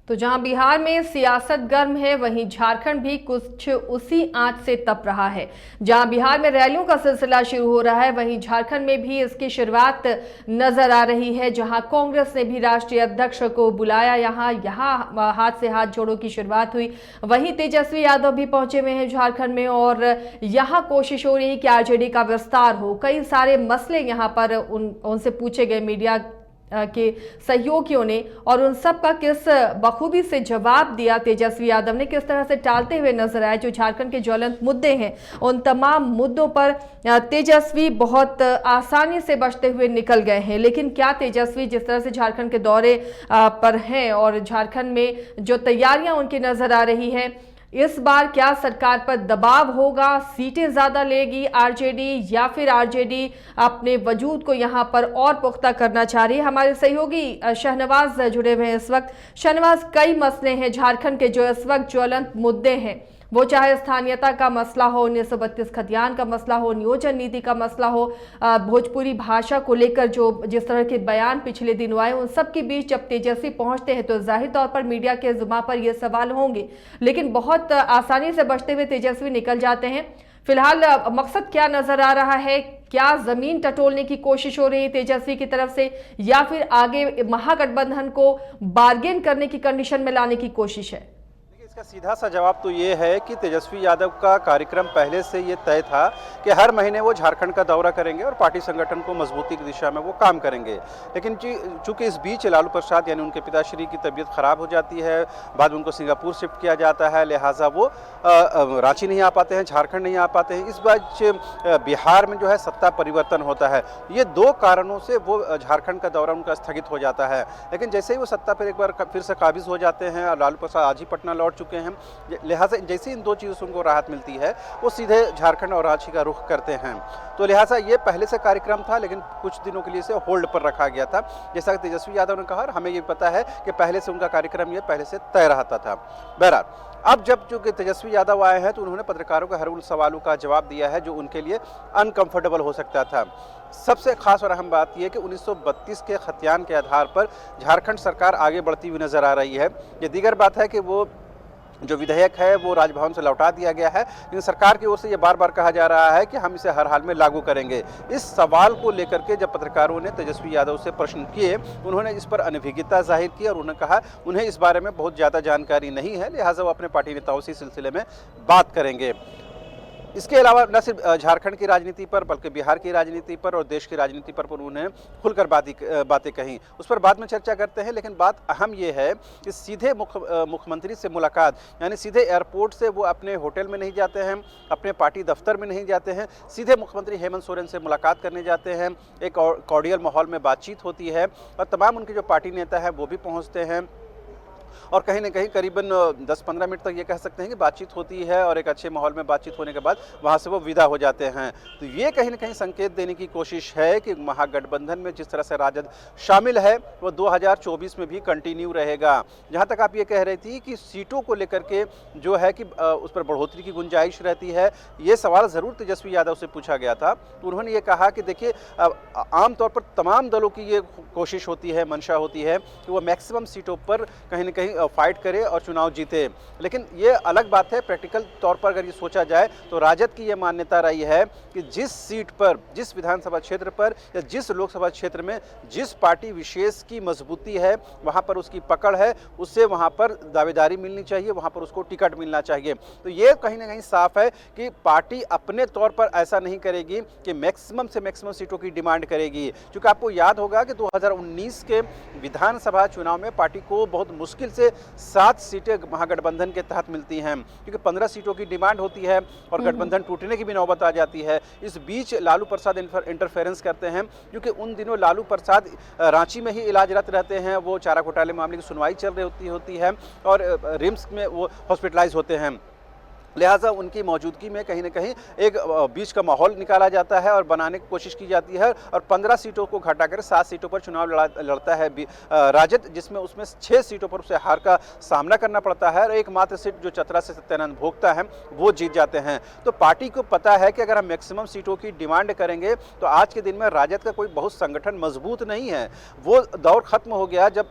तो जहां बिहार में सियासत गर्म है, वहीं झारखंड भी कुछ उसी आंच से तप रहा है। जहां बिहार में रैलियों का सिलसिला शुरू हो रहा है, वहीं झारखंड में भी इसकी शुरुआत नजर आ रही है। जहां कांग्रेस ने भी राष्ट्रीय अध्यक्ष को बुलाया, यहां हाथ से हाथ जोड़ों की शुरुआत हुई। वहीं तेजस्वी यादव भी पहुंचे हुए हैं झारखंड में और यहां कोशिश हो रही है कि आरजेडी का विस्तार हो। कई सारे मसले यहां पर उनसे पूछे गए मीडिया के सहयोगियों ने, और उन सब का किस बखूबी से जवाब दिया तेजस्वी यादव ने, किस तरह से टालते हुए नजर आए। जो झारखंड के ज्वलंत मुद्दे हैं, उन तमाम मुद्दों पर तेजस्वी बहुत आसानी से बचते हुए निकल गए हैं। लेकिन क्या तेजस्वी जिस तरह से झारखंड के दौरे पर हैं और झारखंड में जो तैयारियां उनकी नजर आ रही हैं, इस बार क्या सरकार पर दबाव होगा? सीटें ज्यादा लेगी आरजेडी या फिर आरजेडी अपने वजूद को यहां पर और पुख्ता करना चाह रही है? हमारे सहयोगी शहनवाज जुड़े हुए हैं इस वक्त। शहनवाज, कई मसले हैं झारखंड के जो इस वक्त ज्वलंत मुद्दे हैं, वो चाहे स्थानीयता का मसला हो, 1932 खतियान का मसला हो, नियोजन नीति का मसला हो, भोजपुरी भाषा को लेकर जो जिस तरह के बयान पिछले दिनों आए, उन सब के बीच जब तेजस्वी पहुंचते हैं तो जाहिर तौर पर मीडिया के जुबान पर ये सवाल होंगे, लेकिन बहुत आसानी से बचते हुए तेजस्वी निकल जाते हैं। फिलहाल मकसद क्या नजर आ रहा है? क्या जमीन टटोलने की कोशिश हो रही है तेजस्वी की तरफ से, या फिर आगे महागठबंधन को बार्गेन करने की कंडीशन में लाने की कोशिश है? इसका सीधा सा जवाब तो ये है कि तेजस्वी यादव का कार्यक्रम पहले से ये तय था कि हर महीने वो झारखंड का दौरा करेंगे और पार्टी संगठन को मजबूती की दिशा में वो काम करेंगे। लेकिन चूंकि इस बीच लालू प्रसाद यानी उनके पिताश्री की तबीयत खराब हो जाती है, बाद में उनको सिंगापुर शिफ्ट किया जाता है, लिहाजा वो रांची नहीं आ पाते हैं, झारखंड नहीं आ पाते हैं। इस बीच बिहार में जो है सत्ता परिवर्तन होता है। ये दो कारणों से वो झारखंड का दौरा उनका स्थगित हो जाता है। लेकिन जैसे ही वो सत्ता पर एक बार फिर से काबिज हो जाते हैं और लालू प्रसाद आज ही पटना लौट चुके हैं, लिहाजा जैसे इन दो चीज़ों से उनको राहत मिलती है, वो सीधे झारखंड और रांची का रुख करते हैं। तो लिहाजा ये पहले से कार्यक्रम था, लेकिन कुछ दिनों के लिए इसे होल्ड पर रखा गया था। जैसा कि तेजस्वी यादव ने कहा, और हमें ये पता है कि पहले से उनका कार्यक्रम ये पहले से तय रहता था। बहरहाल अब जब चूंकि तेजस्वी यादव आए हैं तो उन्होंने पत्रकारों के हर उन सवालों का जवाब दिया है जो उनके लिए अनकंफर्टेबल हो सकता था। सबसे खास और अहम बात यह कि 1932 के खतियान के आधार पर झारखंड सरकार आगे बढ़ती हुई नजर आ रही है। ये दीगर बात है कि वो जो विधेयक है वो राजभवन से लौटा दिया गया है, लेकिन सरकार की ओर से ये बार बार कहा जा रहा है कि हम इसे हर हाल में लागू करेंगे। इस सवाल को लेकर के जब पत्रकारों ने तेजस्वी यादव से प्रश्न किए, उन्होंने इस पर अनभिज्ञता जाहिर की और उन्होंने कहा उन्हें इस बारे में बहुत ज़्यादा जानकारी नहीं है, लिहाजा वो अपने पार्टी नेताओं से इस सिलसिले में बात करेंगे। इसके अलावा न सिर्फ झारखंड की राजनीति पर बल्कि बिहार की राजनीति पर और देश की राजनीति पर उन्होंने खुलकर बातें कहीं, उस पर बाद में चर्चा करते हैं। लेकिन बात अहम यह है कि सीधे मुख्यमंत्री से मुलाकात, यानी सीधे एयरपोर्ट से वो अपने होटल में नहीं जाते हैं, अपने पार्टी दफ्तर में नहीं जाते हैं, सीधे मुख्यमंत्री हेमंत सोरेन से मुलाकात करने जाते हैं। एक कॉर्डियल माहौल में बातचीत होती है और तमाम उनके जो पार्टी नेता हैं वो भी पहुँचते हैं और कहीं ना कहीं करीबन 10-15 मिनट तक ये कह सकते हैं कि बातचीत होती है और एक अच्छे माहौल में बातचीत होने के बाद वहाँ से वो विदा हो जाते हैं। तो ये कहीं ना कहीं संकेत देने की कोशिश है कि महागठबंधन में जिस तरह से राजद शामिल है वो 2024 में भी कंटिन्यू रहेगा। जहाँ तक आप ये कह रही थी कि सीटों को लेकर के जो है कि उस पर बढ़ोतरी की गुंजाइश रहती है, ये सवाल ज़रूर तेजस्वी यादव से पूछा गया था। तो उन्होंने ये कहा कि देखिए आमतौर पर तमाम दलों की ये कोशिश होती है, मंशा होती है कि वो मैक्सिमम सीटों पर कहीं ना कहीं फाइट करे और चुनाव जीते। लेकिन ये अलग बात है, प्रैक्टिकल तौर पर अगर ये सोचा जाए तो राजद की ये मान्यता रही है कि जिस सीट पर, जिस विधानसभा क्षेत्र पर या जिस लोकसभा क्षेत्र में जिस पार्टी विशेष की मजबूती है, वहाँ पर उसकी पकड़ है, उससे वहाँ पर दावेदारी मिलनी चाहिए, वहाँ पर उसको टिकट मिलना चाहिए। तो ये कहीं ना कहीं साफ है कि पार्टी अपने तौर पर ऐसा नहीं करेगी कि मैक्सिमम से मैक्सिमम सीटों की डिमांड करेगी। क्योंकि आपको याद होगा कि 2019 के विधानसभा चुनाव में पार्टी को बहुत मुश्किल से 7 सीटें महागठबंधन के तहत मिलती हैं, क्योंकि 15 सीटों की डिमांड होती है और गठबंधन टूटने की भी नौबत आ जाती है। इस बीच लालू प्रसाद इंटरफेरेंस करते हैं, क्योंकि उन दिनों लालू प्रसाद रांची में ही इलाजरत रहते हैं। वो चारा घोटाले मामले की सुनवाई चल रही होती है और रिम्स में वो हॉस्पिटलाइज होते हैं। लिहाजा उनकी मौजूदगी में कहीं न कहीं एक बीच का माहौल निकाला जाता है और बनाने की कोशिश की जाती है और 15 सीटों को घटाकर 7 सीटों पर चुनाव लड़ता है राजद, जिसमें उसमें 6 सीटों पर उसे हार का सामना करना पड़ता है और एकमात्र सीट जो चतरा से सत्यानंद भोक्ता है वो जीत जाते हैं। तो पार्टी को पता है कि अगर हम मैक्सिमम सीटों की डिमांड करेंगे तो आज के दिन में राजद का कोई बहुत संगठन मजबूत नहीं है। वो दौर खत्म हो गया जब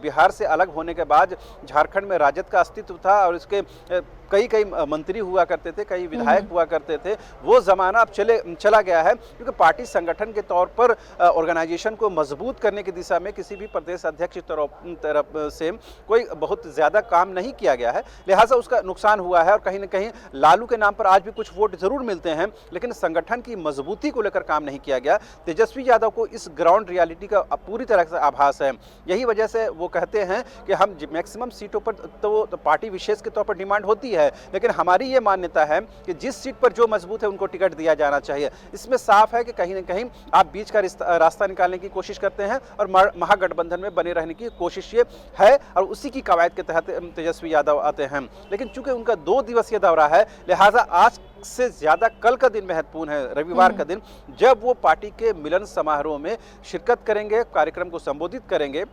बिहार से अलग होने के बाद झारखंड में राजद का अस्तित्व था और इसके कई मंत्री हुआ करते थे, कई विधायक हुआ करते थे। वो ज़माना अब चला गया है, क्योंकि पार्टी संगठन के तौर पर ऑर्गेनाइजेशन को मजबूत करने की दिशा में किसी भी प्रदेश अध्यक्ष की तरफ से कोई बहुत ज़्यादा काम नहीं किया गया है। लिहाजा उसका नुकसान हुआ है और कहीं ना कहीं लालू के नाम पर आज भी कुछ वोट जरूर मिलते हैं, लेकिन संगठन की मजबूती को लेकर काम नहीं किया गया। तेजस्वी यादव को इस ग्राउंड रियलिटी का पूरी तरह से आभास है। यही वजह से वो कहते हैं कि हम मैक्सिमम सीटों पर तो पार्टी विशेष के तौर पर डिमांड होती है, लेकिन हमारी ये मान्यता है कि जिस सीट पर जो मजबूत है उनको टिकट दिया जाना चाहिए। इसमें साफ है कि कहीं ना कहीं आप बीच का रास्ता निकालने की कोशिश करते हैं और महागठबंधन में बने रहने की कोशिश ये है और उसी की कवायद के तहत तेजस्वी यादव आते हैं। लेकिन चूंकि उनका 2 दिवसीय दौरा है, लिहाजा आज से ज्यादा कल का दिन महत्वपूर्ण है, रविवार का दिन, जब वो पार्टी के मिलन समारोह में शिरकत करेंगे, कार्यक्रम को संबोधित करेंगे।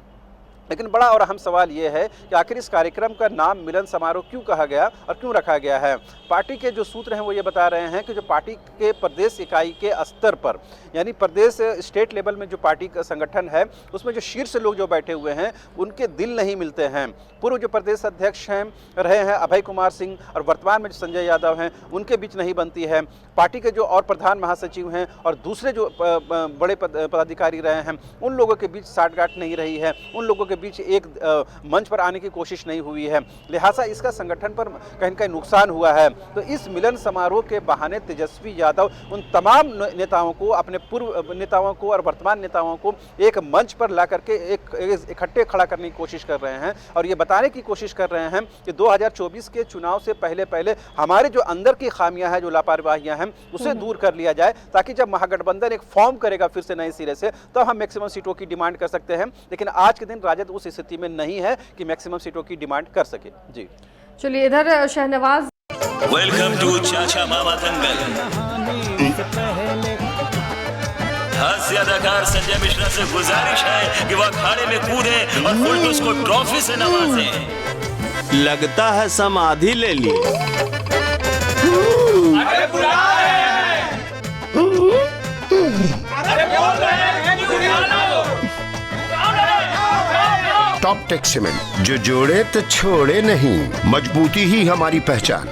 लेकिन बड़ा और अहम सवाल ये है कि आखिर इस कार्यक्रम का नाम मिलन समारोह क्यों कहा गया और क्यों रखा गया है। पार्टी के जो सूत्र हैं वो ये बता रहे हैं कि जो पार्टी के प्रदेश इकाई के स्तर पर, यानी प्रदेश स्टेट लेवल में जो पार्टी का संगठन है उसमें जो शीर्ष लोग जो बैठे हुए हैं उनके दिल नहीं मिलते हैं। पूर्व जो प्रदेश अध्यक्ष हैं रहे हैं अभय कुमार सिंह और वर्तमान में जो संजय यादव हैं उनके बीच नहीं बनती है। पार्टी के जो और प्रधान महासचिव हैं और दूसरे जो बड़े पदाधिकारी रहे हैं उन लोगों के बीच साठगांठ नहीं रही है, उन लोगों के बीच एक मंच पर आने की कोशिश नहीं हुई है। लिहाजा इसका संगठन पर कहीं न कहीं नुकसान हुआ है। तो इस मिलन समारोह के बहाने तेजस्वी यादव उन तमाम नेताओं को, अपने पूर्व नेताओं को और वर्तमान नेताओं को एक मंच पर ला करके एक इकट्ठे खड़ा करने की कोशिश कर रहे हैं और ये बताने की कोशिश कर रहे हैं कि 2024 के चुनाव से पहले हमारे जो अंदर की खामियां हैं, जो लापरवाहियां हैं, उसे दूर कर लिया जाए, ताकि जब महागठबंधन एक फॉर्म करेगा फिर से नए सिरे से, तो हम मैक्सिमम सीटों की डिमांड कर सकते हैं। लेकिन आज के दिन राजद उस स्थिति में नहीं है कि मैक्सिमम सीटों की डिमांड कर सके। जी चलिए, इधर शहनवाज। वेलकम टू चाचा मामा दंगल। हास्य अदाकार संजय मिश्रा से गुजारिश है कि वह अखाड़े में कूदे और फुलटूस को ट्रॉफी से नवाजे। लगता है समाधि ले ली। अरे बुला रहे हैं। अरे बोल रहे हैं कि बुला लो। टॉप टेक सीमेंट, जो जोड़े तो छोड़े नहीं, मजबूती ही हमारी पहचान।